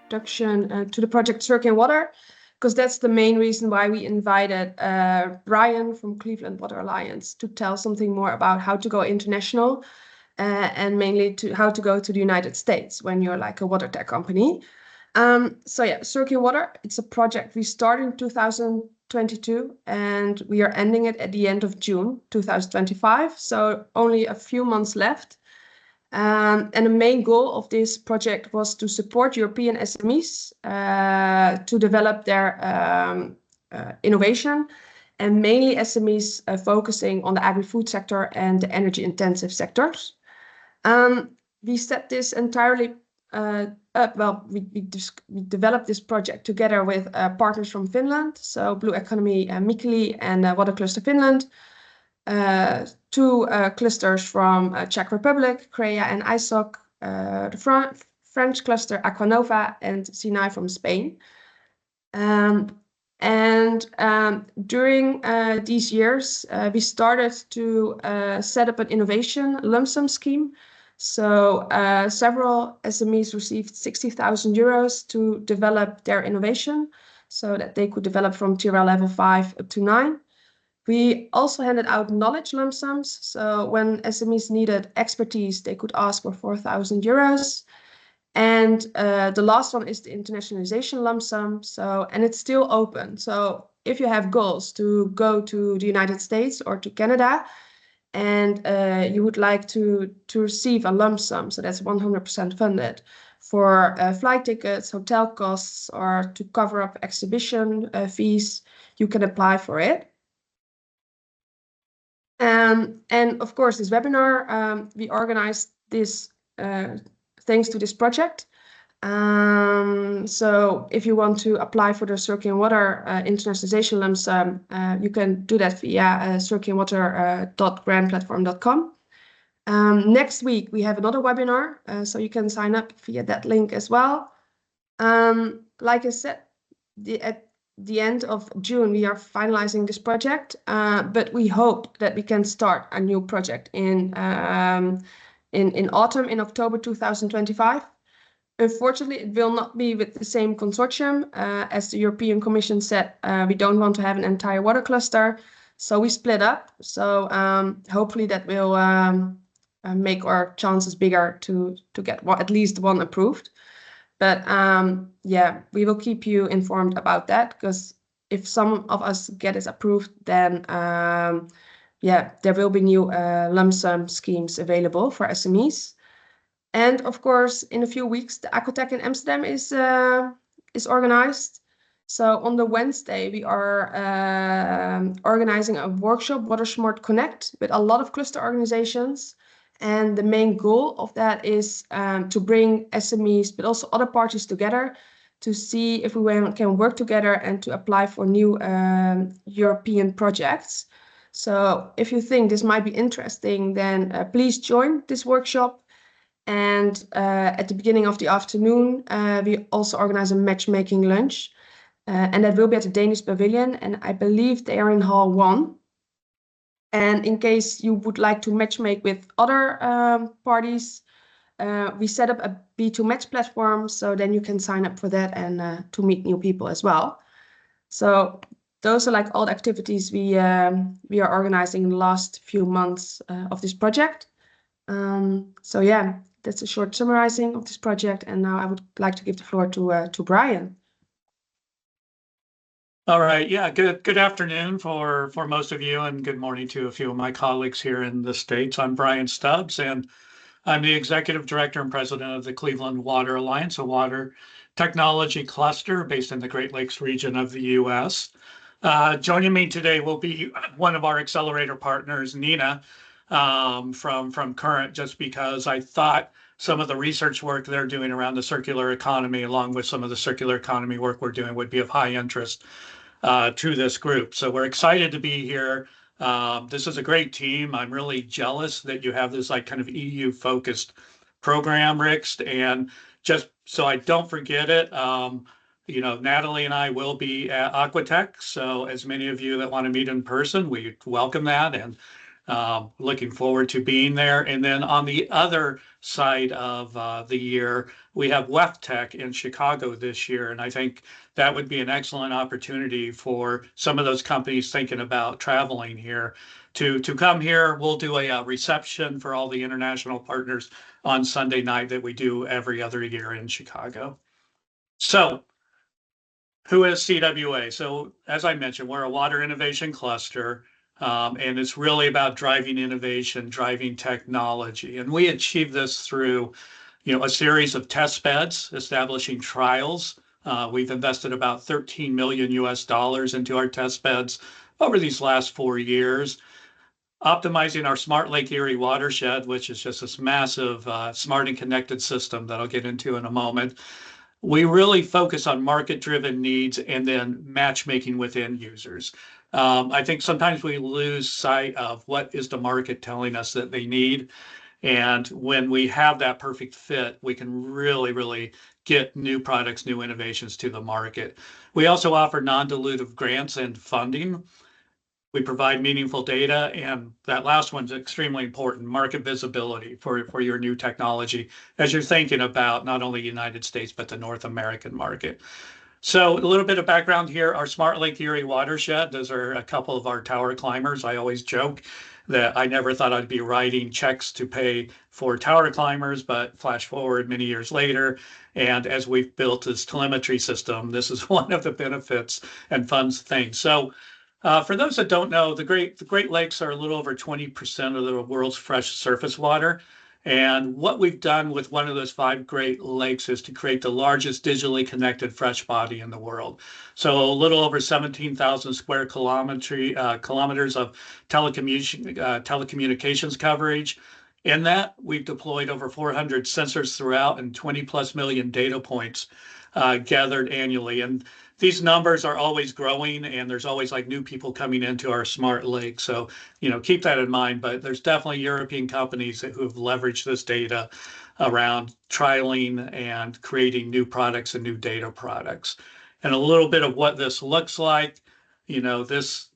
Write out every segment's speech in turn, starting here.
introduction to the project CircInWater, because that's the main reason why we invited Bryan from Cleveland Water Alliance to tell something more about how to go international and mainly to how to go to the United States when you're like a water tech company. So yeah, CircInWater, it's a project we started in 2022 and we are ending it at the end of June 2025. So only a few months left. And the main goal of this project was to support European SMEs to develop their innovation, and mainly SMEs focusing on the agri-food sector and the energy-intensive sectors. We set this entirely up. Well, we developed this project together with partners from Finland, so Blue Economy Mikkeli and Water Cluster Finland. Two clusters from Czech Republic, CREA and ISOC, the French cluster Aquanova, and Sinai from Spain. During these years, we started to set up an innovation lump sum scheme. So several SMEs received 60,000 euros to develop their innovation so that they could develop from TRL level 5 up to 9. We also handed out knowledge lump sums. So when SMEs needed expertise, they could ask for 4,000 euros. And the last one is the internationalization lump sum. And it's still open. So if you have goals to go to the United States or to Canada, and you would like to receive a lump sum, so that's 100% funded for flight tickets, hotel costs, or to cover up exhibition fees, you can apply for it. And of course, this webinar, we organized this thanks to this project. So if you want to apply for the CircInWater internationalization lump sum, you can do that via circinwater.grandplatform.com. Next week, we have another webinar, so you can sign up via that link as well. Like I said, at the end of June, we are finalizing this project, but we hope that we can start a new project in autumn, in October 2025. Unfortunately, it will not be with the same consortium. As the European Commission said, we don't want to have an entire water cluster, so we split up. So hopefully that will make our chances bigger to get at least one approved. But yeah, we will keep you informed about that, because if some of us get it approved, then yeah, there will be new lump sum schemes available for SMEs. And of course, in a few weeks, the Aquatech in Amsterdam is organized. So on the Wednesday, we are organizing a workshop, Water Smart Connect, with a lot of cluster organizations. And the main goal of that is to bring SMEs, but also other parties together to see if we can work together and to apply for new European projects. So if you think this might be interesting, then please join this workshop. And at the beginning of the afternoon, we also organize a matchmaking lunch. And that will be at the Danish Pavilion. And I believe they are in Hall 1. And in case you would like to matchmake with other parties, we set up a B2 Match platform, so then you can sign up for that and to meet new people as well. So those are like all the activities we are organizing in the last few months of this project. So yeah, that's a short summarizing of this project. And now I would like to give the floor to Bryan. All right. Yeah. Good afternoon for most of you, and good morning to a few of my colleagues here in the States. I'm Bryan Stubbs, and I'm the Executive Director and President of the Cleveland Water Alliance, a water technology cluster based in the Great Lakes region of the U.S. Joining me today will be one of our accelerator partners, Nina, from Current, just because I thought some of the research work they're doing around the circular economy, along with some of the circular economy work we're doing, would be of high interest to this group. So we're excited to be here. This is a great team. I'm really jealous that you have this like kind of EU focused program, Rixt. And just so I don't forget it, you know, Natalie and I will be at Aquatech. So as many of you that want to meet in person, we welcome that. And Looking forward to being there. And then on the other side of the year, we have WEFTech in Chicago this year. And I think that would be an excellent opportunity for some of those companies thinking about traveling here to come here. We'll do a reception for all the international partners on Sunday night that we do every other year in Chicago. So who is CWA? So as I mentioned, we're a water innovation cluster. And it's really about driving innovation, driving technology. And we achieve this through, a series of test beds, establishing trials. We've invested about $13 million into our test beds over these last 4 years, optimizing our smart Lake Erie watershed, which is just this massive smart and connected system that I'll get into in a moment. We really focus on market-driven needs and then matchmaking with end users. I think sometimes we lose sight of what is the market telling us that they need. And when we have that perfect fit, we can really, really get new products, new innovations to the market. We also offer non-dilutive grants and funding. We provide meaningful data, and that last one's extremely important, market visibility for your new technology as you're thinking about not only the United States, but the North American market. So a little bit of background here, our Smart Lake Erie watershed, those are a couple of our tower climbers. I always joke that I never thought I'd be writing checks to pay for tower climbers, but flash forward many years later, and as we've built this telemetry system, this is one of the benefits and fun things. So for those that don't know, the Great Lakes are a little over 20% of the world's fresh surface water. And what we've done with one of those 5 Great Lakes is to create the largest digitally connected fresh body in the world. So a little over 17,000 square kilometers of telecommunications coverage. In that, we've deployed over 400 sensors throughout and 20 plus million data points gathered annually. And these numbers are always growing, and there's always like new people coming into our smart lake. So, keep that in mind. But there's definitely European companies who have leveraged this data around trialing and creating new products and new data products. And a little bit of what this looks like. This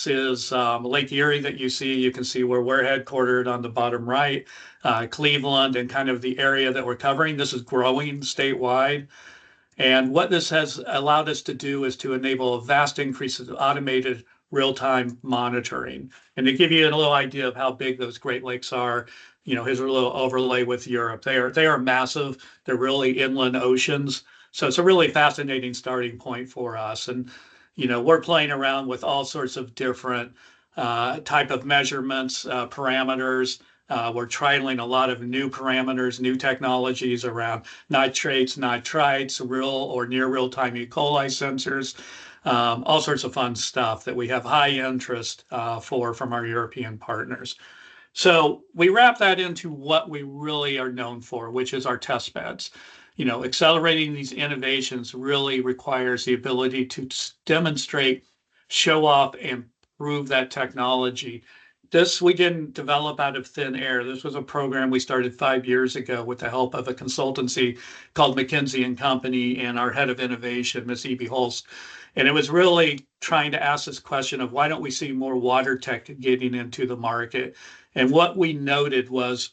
is Lake Erie that you see. You can see where we're headquartered on the bottom right, Cleveland, and kind of the area that we're covering. This is growing statewide. And what this has allowed us to do is to enable a vast increase of automated real-time monitoring. And to give you a little idea of how big those Great Lakes are, here's a little overlay with Europe. They are massive. They're really inland oceans. So it's a really fascinating starting point for us. And, we're playing around with all sorts of different type of measurements, parameters. We're trialing a lot of new parameters, new technologies around nitrates, nitrites, real or near real-time E. coli sensors, all sorts of fun stuff that we have high interest from our European partners. So we wrap that into what we really are known for, which is our test beds. Accelerating these innovations really requires the ability to demonstrate, show off, and prove that technology. This we didn't develop out of thin air. This was a program we started 5 years ago with the help of a consultancy called McKinsey & Company and our head of innovation, Ms. E.B. Holst. And it was really trying to ask this question of why don't we see more water tech getting into the market? And what we noted was,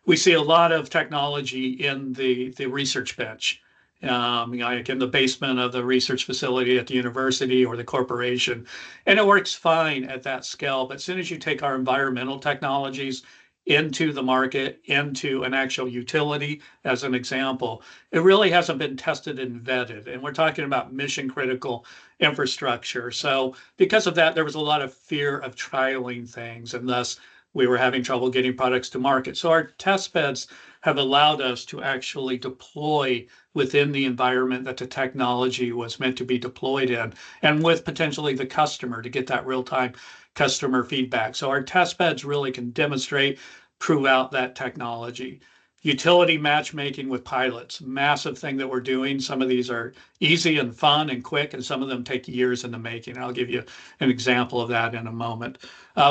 we see a lot of technology in the research bench. Like in the basement of the research facility at the university or the corporation. And it works fine at that scale. But as soon as you take our environmental technologies into the market, into an actual utility, as an example, it really hasn't been tested and vetted. And we're talking about mission critical infrastructure. So because of that, there was a lot of fear of trialing things, and thus we were having trouble getting products to market. So our test beds have allowed us to actually deploy within the environment that the technology was meant to be deployed in, and with potentially the customer to get that real-time customer feedback. So our test beds really can demonstrate, prove out that technology. Utility matchmaking with pilots, massive thing that we're doing. Some of these are easy and fun and quick, and some of them take years in the making. I'll give you an example of that in a moment.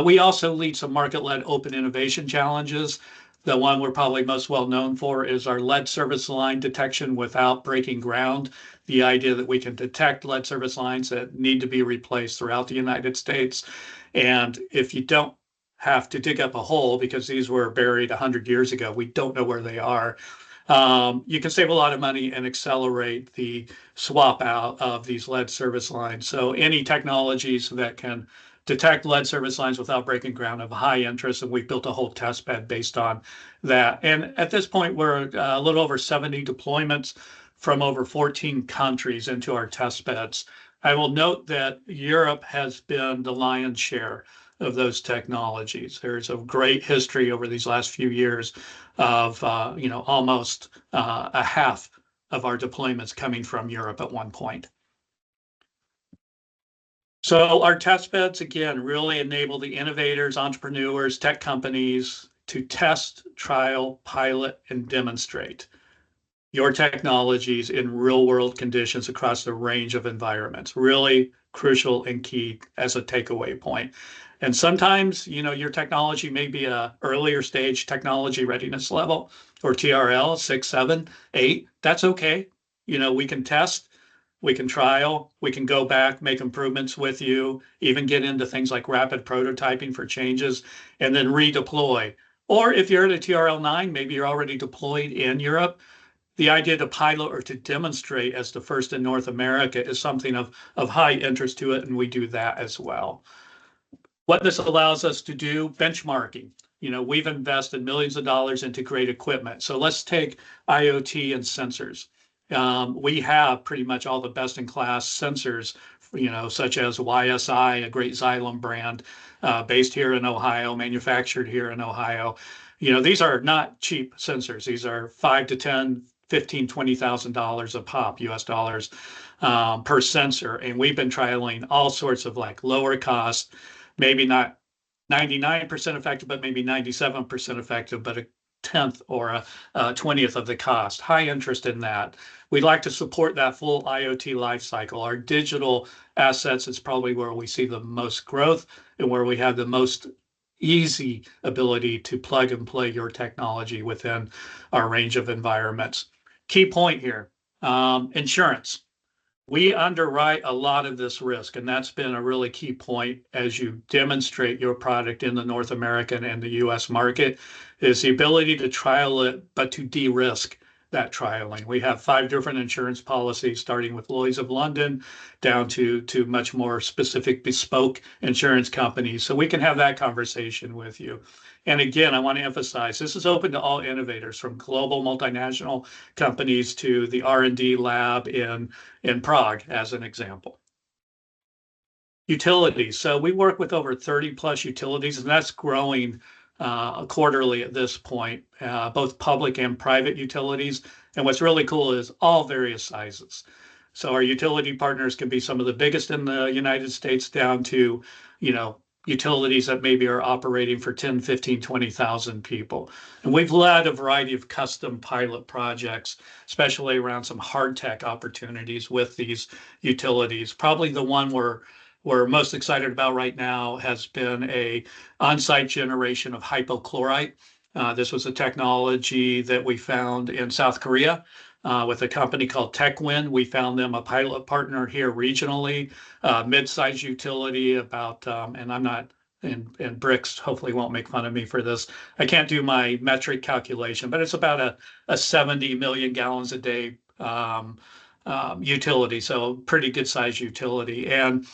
We also lead some market-led open innovation challenges. The one we're probably most well known for is our lead service line detection without breaking ground. The idea that we can detect lead service lines that need to be replaced throughout the United States. And if you don't have to dig up a hole because these were buried 100 years ago, we don't know where they are. You can save a lot of money and accelerate the swap out of these lead service lines. So any technologies that can detect lead service lines without breaking ground of high interest, and we've built a whole test bed based on that. And at this point, we're a little over 70 deployments from over 14 countries into our test beds. I will note that Europe has been the lion's share of those technologies. There's a great history over these last few years of almost a half of our deployments coming from Europe at one point. So our test beds, again, really enable the innovators, entrepreneurs, tech companies to test, trial, pilot, and demonstrate your technologies in real world conditions across a range of environments. Really crucial and key as a takeaway point. And sometimes, your technology may be a earlier stage technology readiness level or TRL 6, 7, 8. That's okay. We can test, we can trial, we can go back, make improvements with you, even get into things like rapid prototyping for changes, and then redeploy. Or if you're at a TRL 9, maybe you're already deployed in Europe. The idea to pilot or to demonstrate as the first in North America is something of high interest to it, and we do that as well. What this allows us to do, benchmarking. We've invested millions of dollars into great equipment. So let's take IoT and sensors. We have pretty much all the best in class sensors, such as YSI, a great Xylem brand, based here in Ohio, manufactured here in Ohio. These are not cheap sensors. These are 5 to 10, 15, $20,000 a pop, US dollars, per sensor. And we've been trialing all sorts of like lower cost, maybe not 99% effective, but maybe 97% effective, but a 10th or a 20th of the cost. High interest in that. We'd like to support that full IoT life cycle. Our digital assets is probably where we see the most growth and where we have the most easy ability to plug and play your technology within our range of environments. Key point here, insurance. We underwrite a lot of this risk, and that's been a really key point as you demonstrate your product in the North American and the US market, is the ability to trial it, but to de-risk that trialing. We have 5 different insurance policies, starting with Lloyd's of London down to much more specific bespoke insurance companies. So we can have that conversation with you. And again, I want to emphasize, this is open to all innovators, from global multinational companies to the R&D lab in Prague, as an example. Utilities. So we work with over 30 plus utilities, and that's growing quarterly at this point, both public and private utilities. And what's really cool is all various sizes. So our utility partners can be some of the biggest in the United States down to, utilities that maybe are operating for 10, 15, 20,000 people. And we've led a variety of custom pilot projects, especially around some hard tech opportunities with these utilities. Probably the one we're most excited about right now has been a on-site generation of hypochlorite. This was a technology that we found in South Korea with a company called TechWind. We found them a pilot partner here regionally, mid-sized utility about, and I'm not, and Bricks hopefully won't make fun of me for this. I can't do my metric calculation, but it's about a 70 million gallons a day utility. So pretty good sized utility. And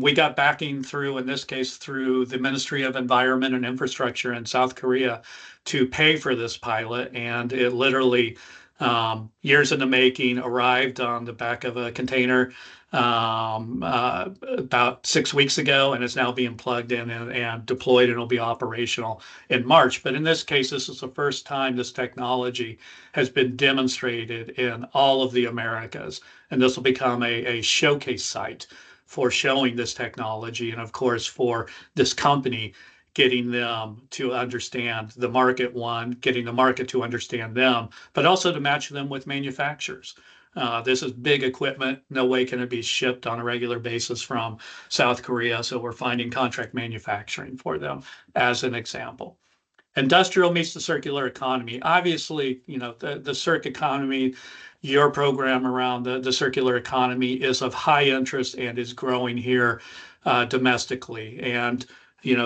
we got backing through, in this case, through the Ministry of Environment and Infrastructure in South Korea to pay for this pilot. And it literally, years in the making, arrived on the back of a container about 6 weeks ago, and is now being plugged in and deployed, and will be operational in March. But in this case, this is the first time this technology has been demonstrated in all of the Americas. And this will become a showcase site for showing this technology, and of course for this company, getting them to understand the market, getting the market to understand them, but also to match them with manufacturers. This is big equipment. No way can it be shipped on a regular basis from South Korea. So we're finding contract manufacturing for them as an example. Industrial meets the circular economy. Obviously, the circ economy, your program around the circular economy is of high interest and is growing here domestically. And,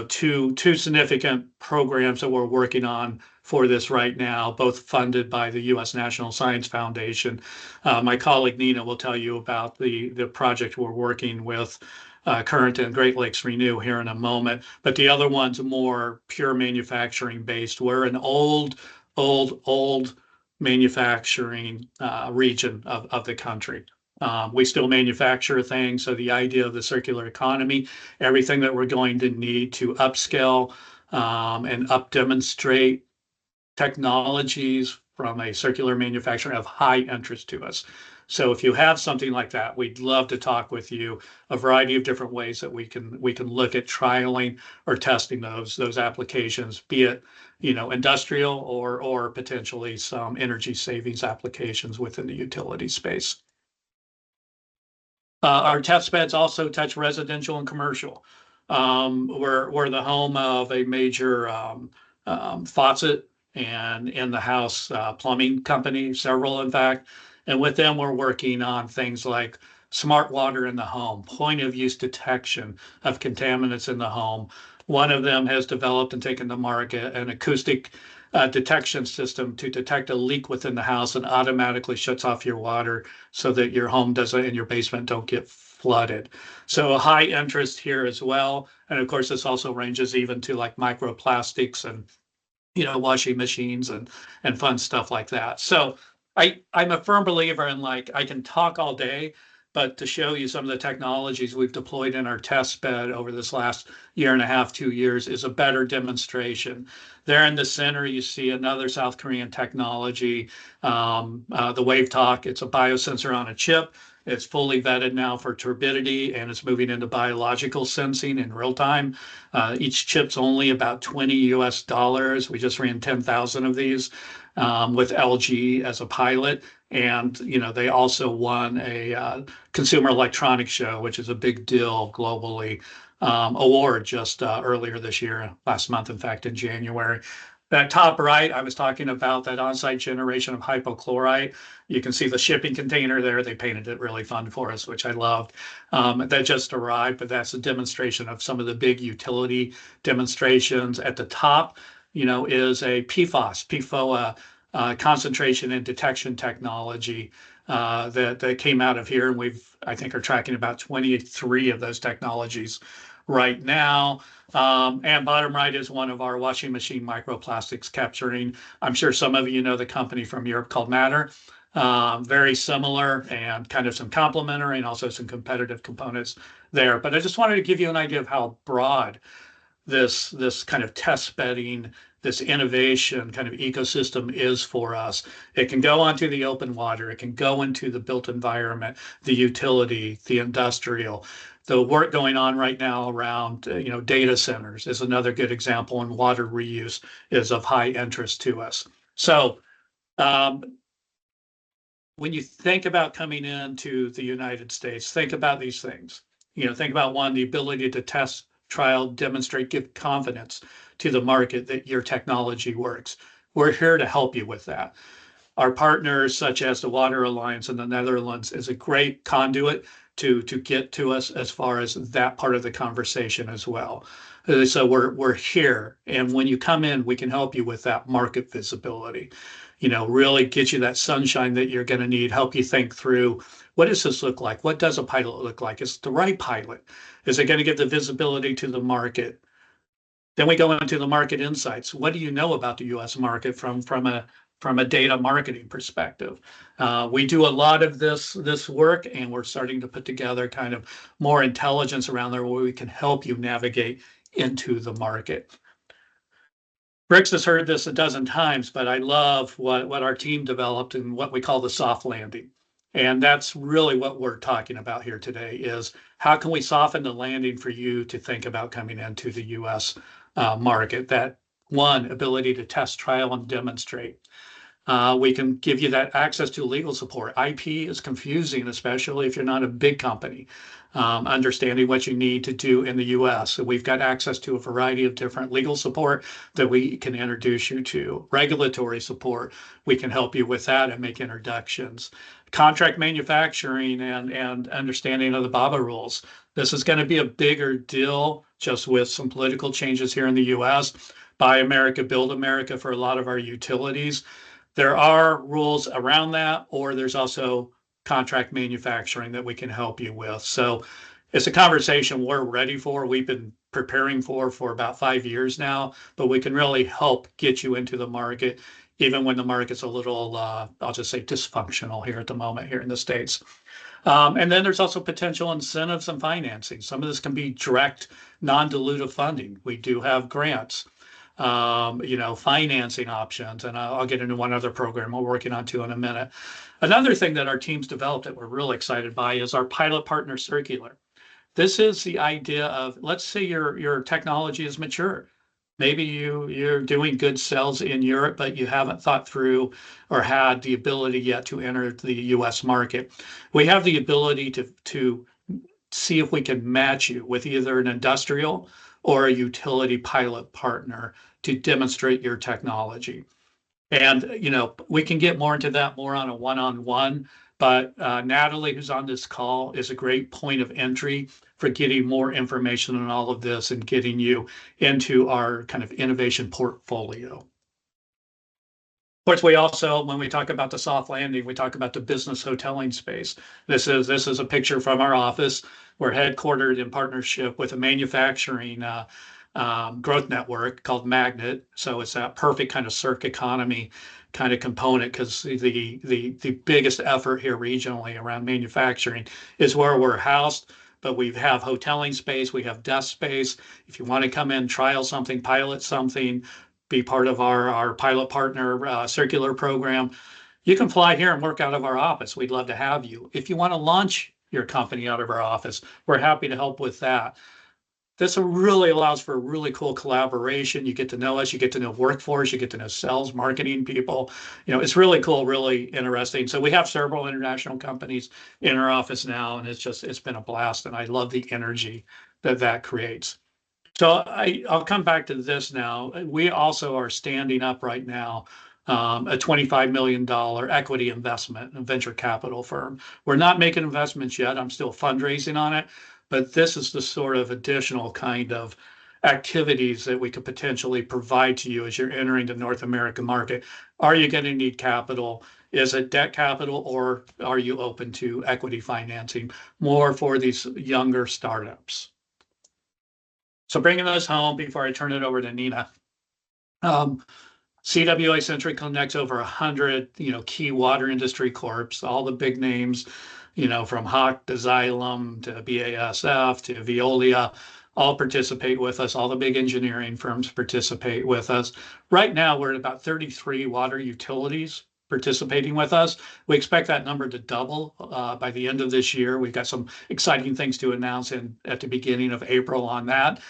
two significant programs that we're working on for this right now, both funded by the U.S. National Science Foundation. My colleague Nina will tell you about the project we're working with Current and Great Lakes Renew here in a moment, but the other one's more pure manufacturing based. We're an old manufacturing region of the country. We still manufacture things. So the idea of the circular economy, everything that we're going to need to upscale and up demonstrate technologies from a circular manufacturing of high interest to us. So if you have something like that, we'd love to talk with you, a variety of different ways that we can look at trialing or testing those applications, be it industrial or potentially some energy savings applications within the utility space. Our test beds also touch residential and commercial. We're the home of a major faucet and in-the-house plumbing company, several in fact. And with them, we're working on things like smart water in the home, point of use detection of contaminants in the home. One of them has developed and taken to market an acoustic detection system to detect a leak within the house and automatically shuts off your water so that your home doesn't and your basement don't get flooded. So a high interest here as well. And of course, this also ranges even to like microplastics and washing machines and fun stuff like that. So I'm a firm believer in I can talk all day, but to show you some of the technologies we've deployed in our test bed over this last year and a half, 2 years is a better demonstration. There in the center, you see another South Korean technology, the Wave Talk. It's a biosensor on a chip. It's fully vetted now for turbidity and it's moving into biological sensing in real time. Each chip's only about $20 US. We just ran 10,000 of these with LG as a pilot. And, they also won a Consumer Electronics Show, which is a big deal globally, award just earlier this year, last month, in fact, in January. That top right, I was talking about that on-site generation of hypochlorite. You can see the shipping container there. They painted it really fun for us, which I loved. That just arrived, but that's a demonstration of some of the big utility demonstrations. At the top, is a PFOA concentration and detection technology that came out of here. And I think, are tracking about 23 of those technologies right now. And bottom right is one of our washing machine microplastics capturing. I'm sure some of you know the company from Europe called Matter. Very similar and kind of some complementary and also some competitive components there. But I just wanted to give you an idea of how broad this kind of test bedding, this innovation kind of ecosystem is for us. It can go onto the open water. It can go into the built environment, the utility, the industrial. The work going on right now around data centers is another good example, and water reuse is of high interest to us. So when you think about coming into the United States, think about these things. Think about one, the ability to test, trial, demonstrate, give confidence to the market that your technology works. We're here to help you with that. Our partners, such as the Water Alliance in the Netherlands, is a great conduit to get to us as far as that part of the conversation as well. So we're here, and when you come in, we can help you with that market visibility. Really get you that sunshine that you're going to need. Help you think through, what does this look like? What does a pilot look like? Is it the right pilot? Is it going to give the visibility to the market? Then we go into the market insights. What do you know about the U.S. market from a data marketing perspective? We do a lot of this work, and we're starting to put together kind of more intelligence around there where we can help you navigate into the market. Bricks has heard this a dozen times, but I love what our team developed and what we call the soft landing. And that's really what we're talking about here today is how can we soften the landing for you to think about coming into the U.S. Market? That one, ability to test, trial, and demonstrate. We can give you that access to legal support. IP is confusing, especially if you're not a big company. Understanding what you need to do in the US. So we've got access to a variety of different legal support that we can introduce you to. Regulatory support, we can help you with that and make introductions. Contract manufacturing and understanding of the BABA rules. This is going to be a bigger deal just with some political changes here in the US. Buy America, Build America for a lot of our utilities. There are rules around that, or there's also contract manufacturing that we can help you with. So it's a conversation we're ready for. We've been preparing for about 5 years now, but we can really help get you into the market, even when the market's a little, I'll just say dysfunctional here at the moment here in the States. And then there's also potential incentives and financing. Some of this can be direct, non-dilutive funding. We do have grants, financing options, and I'll get into one other program we're working on too in a minute. Another thing that our team's developed that we're really excited by is our pilot partner circular. This is the idea of, let's say your technology is mature. Maybe you're doing good sales in Europe, but you haven't thought through or had the ability yet to enter the US market. We have the ability to see if we can match you with either an industrial or a utility pilot partner to demonstrate your technology. And, we can get more into that more on a one-on-one, but Natalie, who's on this call, is a great point of entry for getting more information on all of this and getting you into our kind of innovation portfolio. Of course, we also, when we talk about the soft landing, we talk about the business hoteling space. This is a picture from our office. We're headquartered in partnership with a manufacturing growth network called Magnet. So it's that perfect kind of circ economy kind of component, because the biggest effort here regionally around manufacturing is where we're housed. But we have hoteling space, we have desk space. If you want to come in, trial something, pilot something, be part of our pilot partner circular program, you can fly here and work out of our office. We'd love to have you. If you want to launch your company out of our office, we're happy to help with that. This really allows for a really cool collaboration. You get to know us, you get to know workforce, you get to know sales, marketing people. It's really cool, really interesting. So we have several international companies in our office now, and it's been a blast, and I love the energy that creates. So I'll come back to this now. We also are standing up right now a $25 million equity investment in a venture capital firm. We're not making investments yet. I'm still fundraising on it. But this is the sort of additional kind of activities that we could potentially provide to you as you're entering the North American market. Are you going to need capital? Is it debt capital, or are you open to equity financing more for these younger startups? So bringing those home before I turn it over to Nina. CWA Century connects over 100, key water industry corps, all the big names, from Hach to Xylem to BASF to Veolia, all participate with us. All the big engineering firms participate with us. Right now, we're at about 33 water utilities participating with us. We expect that number to double by the end of this year. We've got some exciting things to announce at the beginning of April on that.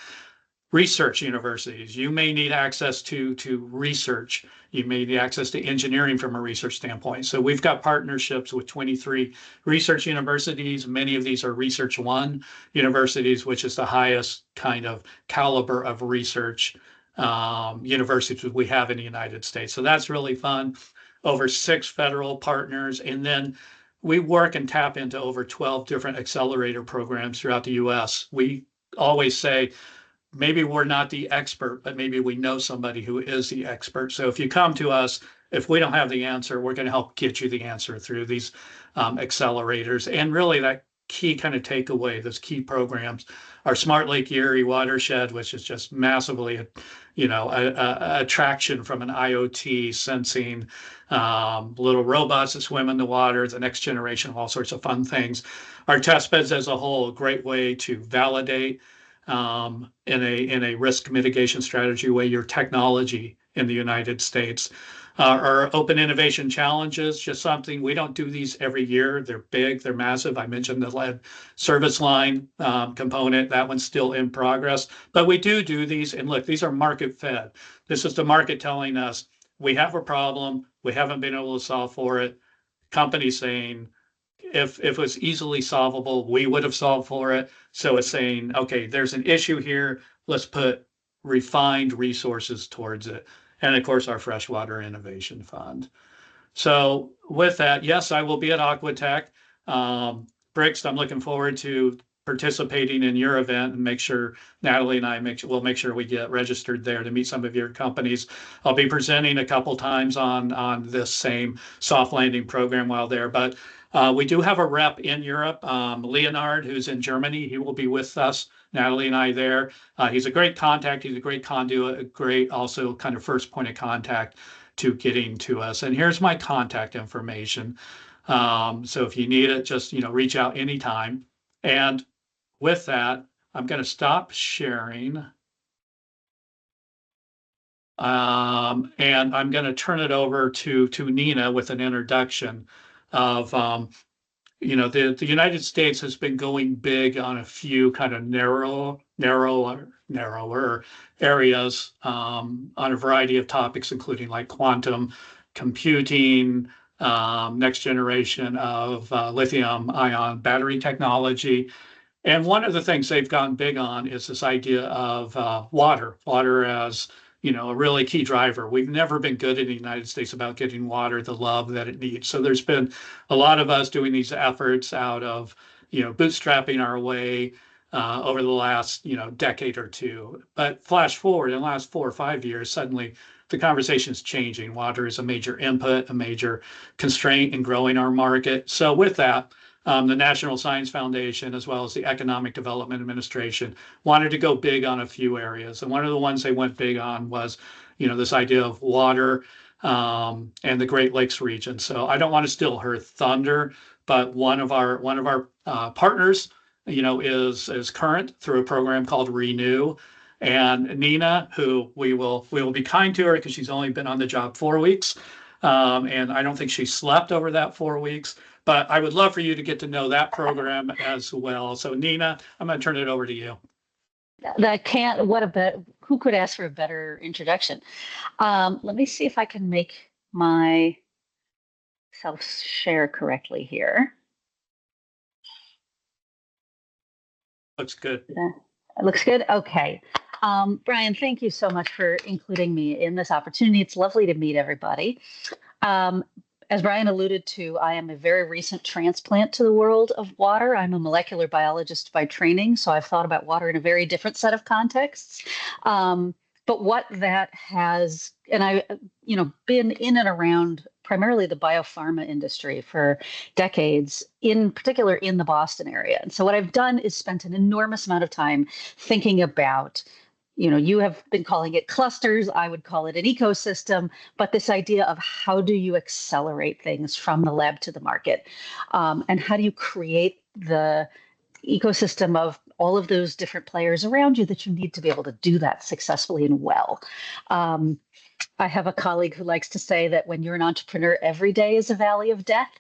Research universities, you may need access to research. You may need access to engineering from a research standpoint. So we've got partnerships with 23 research universities. Many of these are Research One universities, which is the highest kind of caliber of research universities we have in the United States. So that's really fun. Over 6 federal partners. And then we work and tap into over 12 different accelerator programs throughout the US. We always say, maybe we're not the expert, but maybe we know somebody who is the expert. So if you come to us, if we don't have the answer, we're going to help get you the answer through these accelerators. And really that key kind of takeaway, those key programs, our Smart Lake Erie watershed, which is just massively, attraction from an IoT sensing, little robots that swim in the water, the next generation of all sorts of fun things. Our test beds as a whole, a great way to validate in a risk mitigation strategy way your technology in the United States. Our open innovation challenges, just something, we don't do these every year. They're big, they're massive. I mentioned the lead service line component, that one's still in progress. But we do these, and look, these are market fed. This is the market telling us we have a problem, We haven't been able to solve for it. Companies saying, if it was easily solvable, we would have solved for it. So it's saying, okay, there's an issue here. Let's put refined resources towards it. And of course, our Freshwater Innovation Fund. So with that, yes, I will be at Aquatech. Brix, I'm looking forward to participating in your event and make sure Natalie and I we'll make sure we get registered there to meet some of your companies. I'll be presenting a couple times on this same soft landing program while there, but we do have a rep in Europe, Leonard, who's in Germany. He will be with us, Natalie and I there. He's a great contact. He's a great conduit, a great also kind of first point of contact to getting to us. And here's my contact information. So if you need it, just reach out anytime. And with that, I'm going to stop sharing. And I'm going to turn it over to Nina with an introduction of the United States has been going big on a few kind of narrower areas on a variety of topics, including like quantum computing, next generation of lithium-ion battery technology. And one of the things they've gone big on is this idea of water as a really key driver. We've never been good in the United States about getting water the love that it needs. So there's been a lot of us doing these efforts out of, bootstrapping our way over the last, decade or two. But flash forward in the last 4 or 5 years, suddenly the conversation is changing. Water is a major input, a major constraint in growing our market. So with that, the National Science Foundation, as well as the Economic Development Administration, wanted to go big on a few areas. And one of the ones they went big on was, this idea of water and the Great Lakes region. So I don't want to steal her thunder, but one of our partners, is Current through a program called Renew. And Nina, who we will be kind to her because she's only been on the job 4 weeks. And I don't think she slept over that 4 weeks. But I would love for you to get to know that program as well. So Nina, I'm going to turn it over to you. Who could ask for a better introduction? Let me see if I can make myself share correctly here. Looks good. It looks good. Okay. Bryan, thank you so much for including me in this opportunity. It's lovely to meet everybody. As Bryan alluded to, I am a very recent transplant to the world of water. I'm a molecular biologist by training, so I've thought about water in a very different set of contexts. But what that has, and I, been in and around primarily the biopharma industry for decades, in particular in the Boston area. And so what I've done is spent an enormous amount of time thinking about, you have been calling it clusters, I would call it an ecosystem, but this idea of how do you accelerate things from the lab to the market? And how do you create the ecosystem of all of those different players around you that you need to be able to do that successfully and well? I have a colleague who likes to say that when you're an entrepreneur, every day is a valley of death.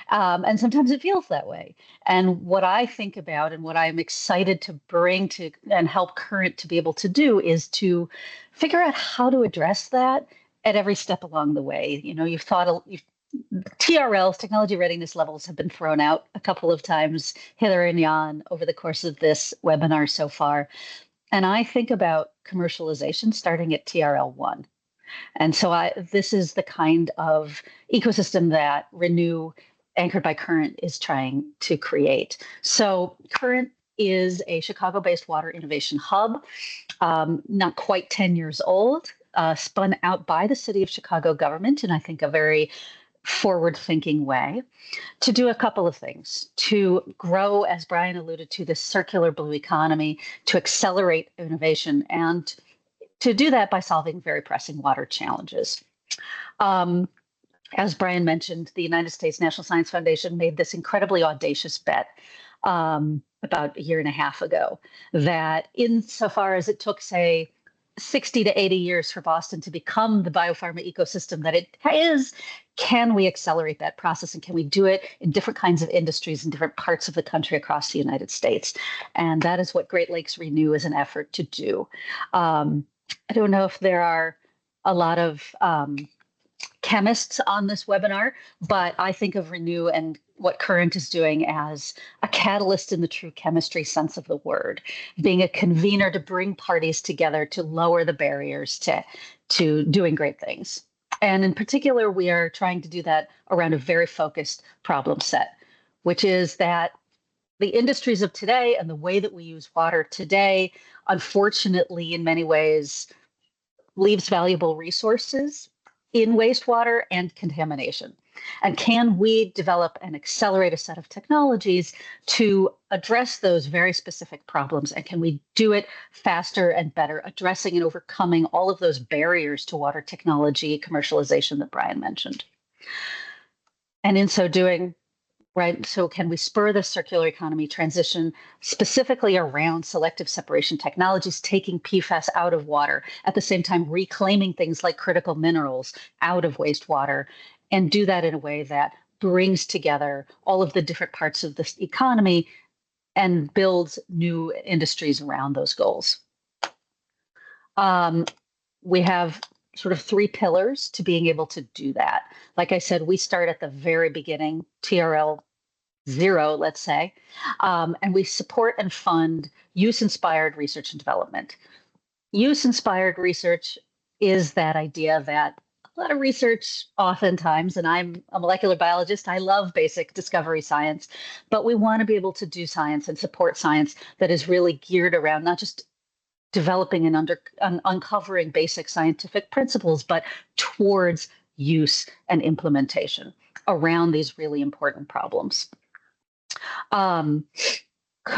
And sometimes it feels that way. And what I think about and what I'm excited to bring to and help Current to be able to do is to figure out how to address that at every step along the way. TRLs, technology readiness levels, have been thrown out a couple of times hither and yon over the course of this webinar so far. And I think about commercialization starting at TRL 1. And so this is the kind of ecosystem that Renew, anchored by Current, is trying to create. So Current is a Chicago-based water innovation hub, not quite 10 years old, spun out by the city of Chicago government in, I think, a very forward-thinking way, to do a couple of things: to grow, as Bryan alluded to, this circular blue economy, to accelerate innovation, and to do that by solving very pressing water challenges. As Bryan mentioned, the United States National Science Foundation made this incredibly audacious bet about a year and a half ago, that insofar as it took, say, 60 to 80 years for Boston to become the biopharma ecosystem that it is, can we accelerate that process, and can we do it in different kinds of industries in different parts of the country across the United States? And that is what Great Lakes Renew is an effort to do. I don't know if there are a lot of chemists on this webinar, but I think of Renew and what Current is doing as a catalyst in the true chemistry sense of the word, being a convener to bring parties together to lower the barriers to doing great things. And in particular, we are trying to do that around a very focused problem set, which is that the industries of today and the way that we use water today, unfortunately, in many ways, leaves valuable resources in wastewater and contamination. And can we develop and accelerate a set of technologies to address those very specific problems? And can we do it faster and better, addressing and overcoming all of those barriers to water technology commercialization that Bryan mentioned? And in so doing, right, so can we spur the circular economy transition specifically around selective separation technologies, taking PFAS out of water, at the same time reclaiming things like critical minerals out of wastewater, and do that in a way that brings together all of the different parts of this economy and builds new industries around those goals. We have sort of 3 pillars to being able to do that. Like I said, we start at the very beginning, TRL 0, let's say, and we support and fund use-inspired research and development. Use-inspired research is that idea that a lot of research oftentimes, and I'm a molecular biologist, I love basic discovery science, but we want to be able to do science and support science that is really geared around not just developing and uncovering basic scientific principles, but towards use and implementation around these really important problems. Then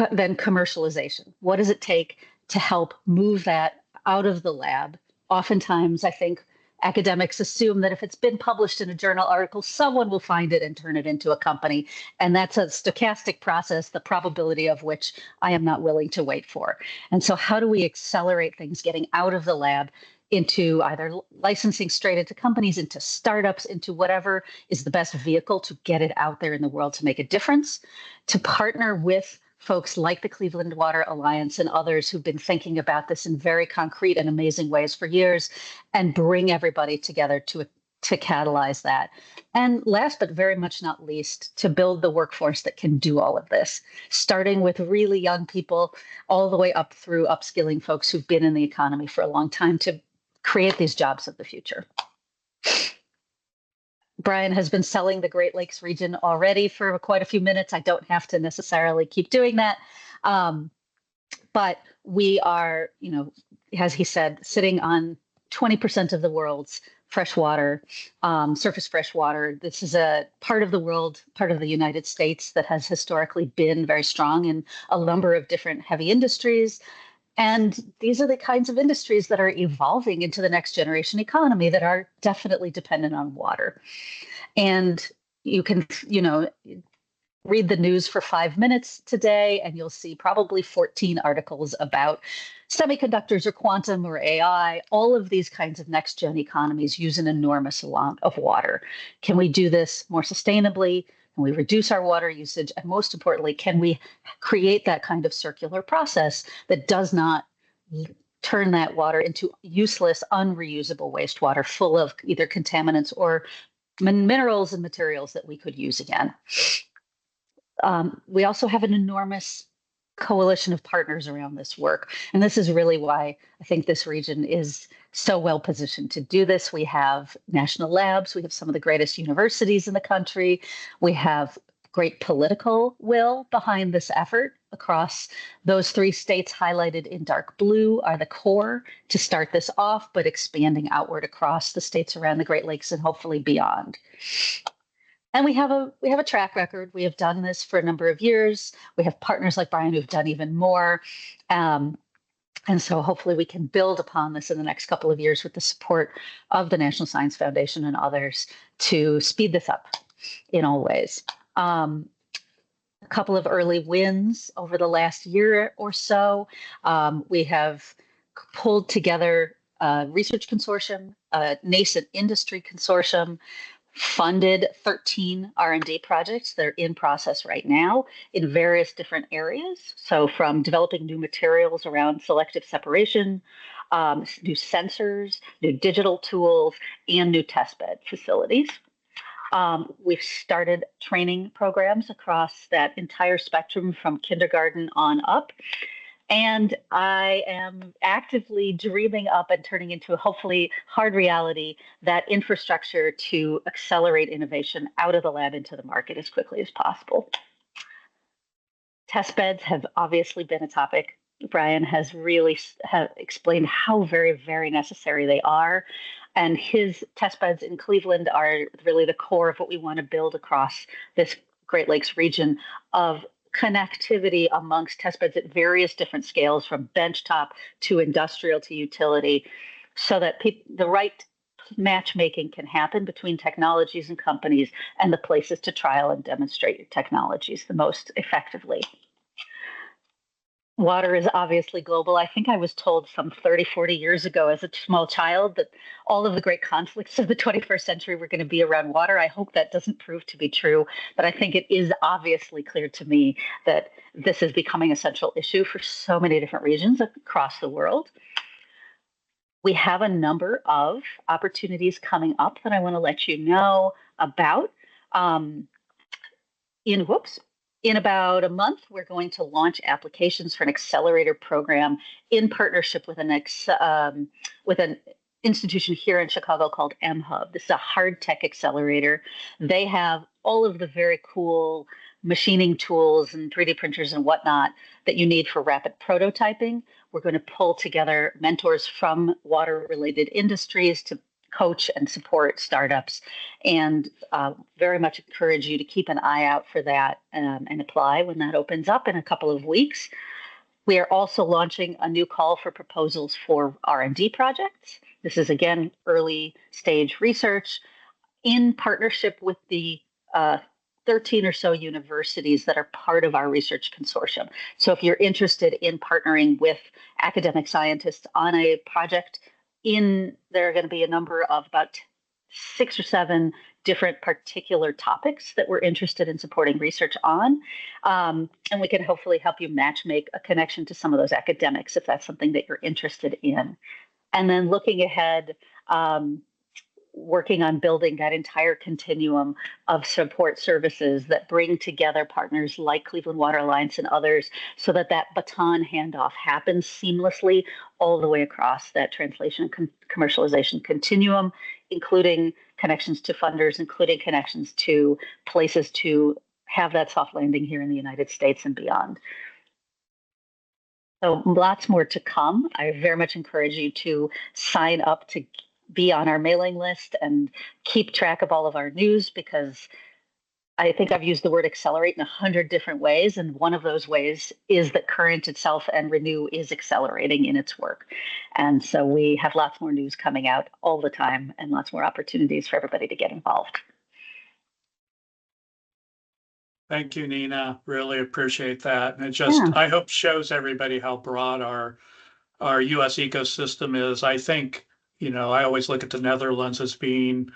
commercialization. What does it take to help move that out of the lab? Oftentimes, I think academics assume that if it's been published in a journal article, someone will find it and turn it into a company. And that's a stochastic process, the probability of which I am not willing to wait for. And so how do we accelerate things getting out of the lab into either licensing straight into companies, into startups, into whatever is the best vehicle to get it out there in the world to make a difference, to partner with folks like the Cleveland Water Alliance and others who've been thinking about this in very concrete and amazing ways for years, and bring everybody together to catalyze that. And last but very much not least, to build the workforce that can do all of this, starting with really young people all the way up through upskilling folks who've been in the economy for a long time to create these jobs of the future. Bryan has been selling the Great Lakes region already for quite a few minutes. I don't have to necessarily keep doing that. But we are, as he said, sitting on 20% of the world's freshwater, surface freshwater. This is a part of the world, part of the United States that has historically been very strong in a number of different heavy industries. And these are the kinds of industries that are evolving into the next generation economy that are definitely dependent on water. And you can, read the news for 5 minutes today, and you'll see probably 14 articles about semiconductors or quantum or AI. All of these kinds of next gen economies use an enormous amount of water. Can we do this more sustainably? Can we reduce our water usage? And most importantly, can we create that kind of circular process that does not turn that water into useless, unreusable wastewater full of either contaminants or minerals and materials that we could use again? We also have an enormous coalition of partners around this work. And this is really why I think this region is so well positioned to do this. We have national labs. We have some of the greatest universities in the country. We have great political will behind this effort across those 3 states highlighted in dark blue are the core to start this off, but expanding outward across the states around the Great Lakes and hopefully beyond. And we have a track record. We have done this for a number of years. We have partners like Bryan who've done even more. And so hopefully we can build upon this in the next couple of years with the support of the National Science Foundation and others to speed this up in all ways. A couple of early wins over the last year or so. We have pulled together a research consortium, a nascent industry consortium, funded 13 R&D projects that are in process right now in various different areas. So from developing new materials around selective separation, new sensors, new digital tools, and new testbed facilities. We've started training programs across that entire spectrum from kindergarten on up. And I am actively dreaming up and turning into, hopefully, hard reality, that infrastructure to accelerate innovation out of the lab into the market as quickly as possible. Test beds have obviously been a topic. Bryan has really explained how very, very necessary they are. And his test beds in Cleveland are really the core of what we want to build across this Great Lakes region of connectivity amongst test beds at various different scales, from benchtop to industrial to utility, so that the right matchmaking can happen between technologies and companies and the places to trial and demonstrate your technologies the most effectively. Water is obviously global. I think I was told some 30, 40 years ago as a small child that all of the great conflicts of the 21st century were going to be around water. I hope that doesn't prove to be true, but I think it is obviously clear to me that this is becoming a central issue for so many different regions across the world. We have a number of opportunities coming up that I want to let you know about. In about a month, we're going to launch applications for an accelerator program in partnership with an institution here in Chicago called MHub. This is a hard tech accelerator. They have all of the very cool machining tools and 3D printers and whatnot that you need for rapid prototyping. We're going to pull together mentors from water-related industries to coach and support startups, and very much encourage you to keep an eye out for that and apply when that opens up in a couple of weeks. We are also launching a new call for proposals for R&D projects. This is, again, early stage research in partnership with the 13 or so universities that are part of our research consortium. So if you're interested in partnering with academic scientists on a project, there are going to be a number of about 6 or 7 different particular topics that we're interested in supporting research on. And we can hopefully help you make a connection to some of those academics if that's something that you're interested in. And then looking ahead, working on building that entire continuum of support services that bring together partners like Cleveland Water Alliance and others, so that baton handoff happens seamlessly all the way across that translation and commercialization continuum, including connections to funders, including connections to places to have that soft landing here in the United States and beyond. So lots more to come. I very much encourage you to sign up to be on our mailing list and keep track of all of our news, because I think I've used the word accelerate in 100 different ways. And one of those ways is that Current itself and Renew is accelerating in its work. And so we have lots more news coming out all the time and lots more opportunities for everybody to get involved. Thank you, Nina. Really appreciate that. And it just, I hope, shows everybody how broad our US ecosystem is. I think, I always look at the Netherlands as being,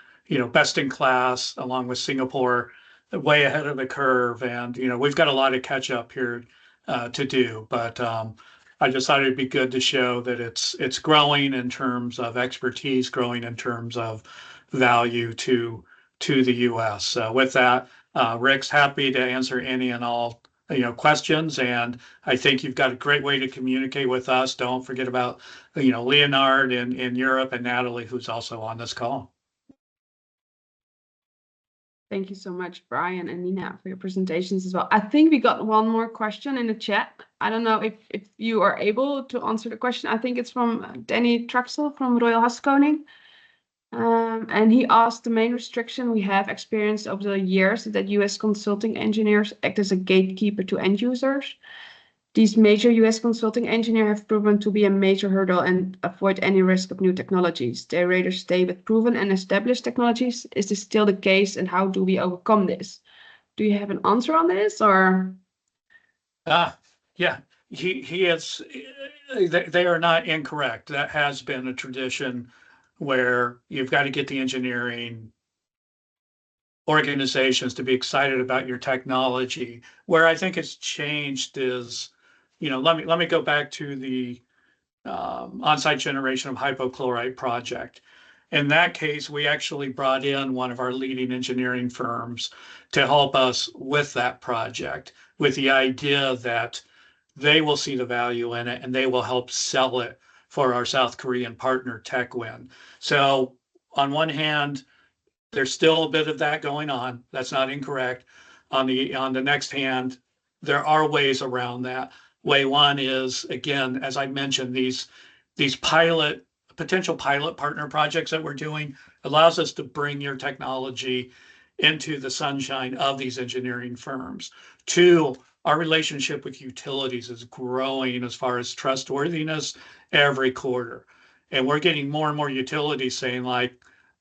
best in class, along with Singapore, way ahead of the curve. And, we've got a lot of catch up here to do. But I just thought it'd be good to show that it's growing in terms of expertise, growing in terms of value to the US. So with that, Rick's happy to answer any and all questions, and I think you've got a great way to communicate with us. Don't forget about Leonard in Europe and Natalie, who's also on this call. Thank you so much, Bryan and Nina, for your presentations as well. I think we got one more question in the chat. I don't know if you are able to answer the question. I think it's from Danny Traxel from Royal Haskoning. And he asked, the main restriction we have experienced over the years is that US consulting engineers act as a gatekeeper to end users. These major US consulting engineers have proven to be a major hurdle and avoid any risk of new technologies. They rather stay with proven and established technologies. Is this still the case, and how do we overcome this? Do you have an answer on this, or? Yeah, he is. They are not incorrect. That has been a tradition where you've got to get the engineering organizations to be excited about your technology. Where I think it's changed is, let me go back to the on-site generation of hypochlorite project. In that case, we actually brought in one of our leading engineering firms to help us with that project, with the idea that they will see the value in it and they will help sell it for our South Korean partner TechWin. So on one hand, there's still a bit of that going on. That's not incorrect. On the next hand, there are ways around that. Way one is, again, as I mentioned, these potential pilot partner projects that we're doing allows us to bring your technology into the sunshine of these engineering firms. Two, our relationship with utilities is growing as far as trustworthiness every quarter. And we're getting more and more utilities saying like,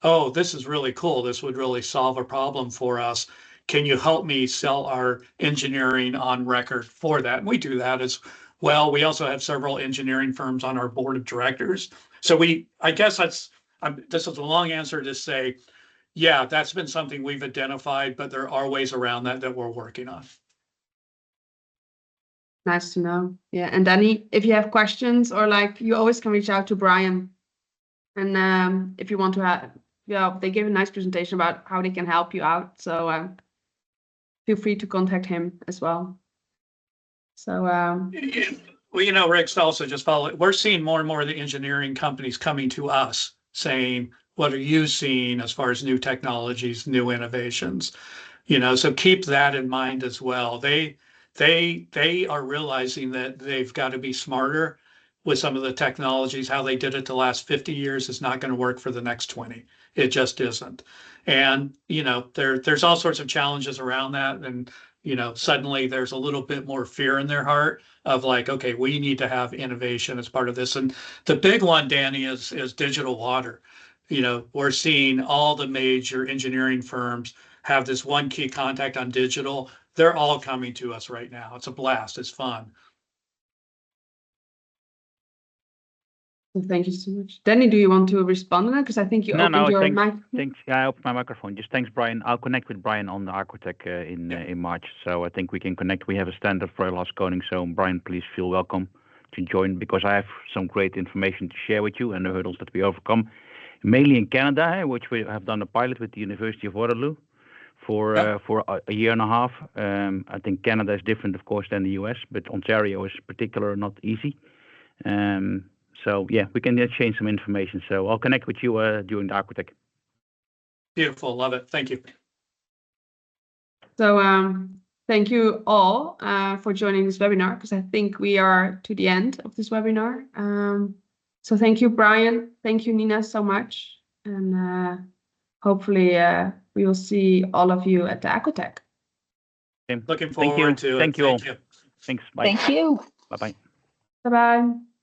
oh, this is really cool. This would really solve a problem for us. Can you help me sell our engineering on record for that? And we do that as well. We also have several engineering firms on our board of directors. So I guess this is a long answer to say, yeah, that's been something we've identified, but there are ways around that we're working on. Nice to know. Yeah, and Danny, if you have questions or like, you always can reach out to Bryan. And if you want to have, they gave a nice presentation about how they can help you out. So feel free to contact him as well. So well, Rick's also just follow. We're seeing more and more of the engineering companies coming to us saying, what are you seeing as far as new technologies, new innovations? So keep that in mind as well. They are realizing that they've got to be smarter with some of the technologies. How they did it the last 50 years is not going to work for the next 20. It just isn't. And, there's all sorts of challenges around that. And, suddenly there's a little bit more fear in their heart of like, okay, we need to have innovation as part of this. And the big one, Danny, is digital water. We're seeing all the major engineering firms have this one key contact on digital. They're all coming to us right now. It's a blast. It's fun. Thank you so much. Danny, do you want to respond to that? Because I think you opened your mic. Thanks. Yeah, I opened my microphone. Just thanks, Bryan. I'll connect with Bryan on the Aquatech in March. So I think we can connect. We have a standard for last coding. So Bryan, please feel welcome to join because I have some great information to share with you and the hurdles that we overcome, mainly in Canada, which we have done a pilot with the University of Waterloo for a year and a half. I think Canada is different, of course, than the US, but Ontario is particular, not easy. So yeah, we can exchange some information. So I'll connect with you during the Aquatech. Beautiful, love it. Thank you. So thank you all for joining this webinar, because I think we are to the end of this webinar. So thank you, Bryan. Thank you, Nina, so much. And hopefully we will see all of you at the Aquatech. Looking forward to it. Thank you all. Thanks. Bye. Thank you. Bye-bye. Bye-bye.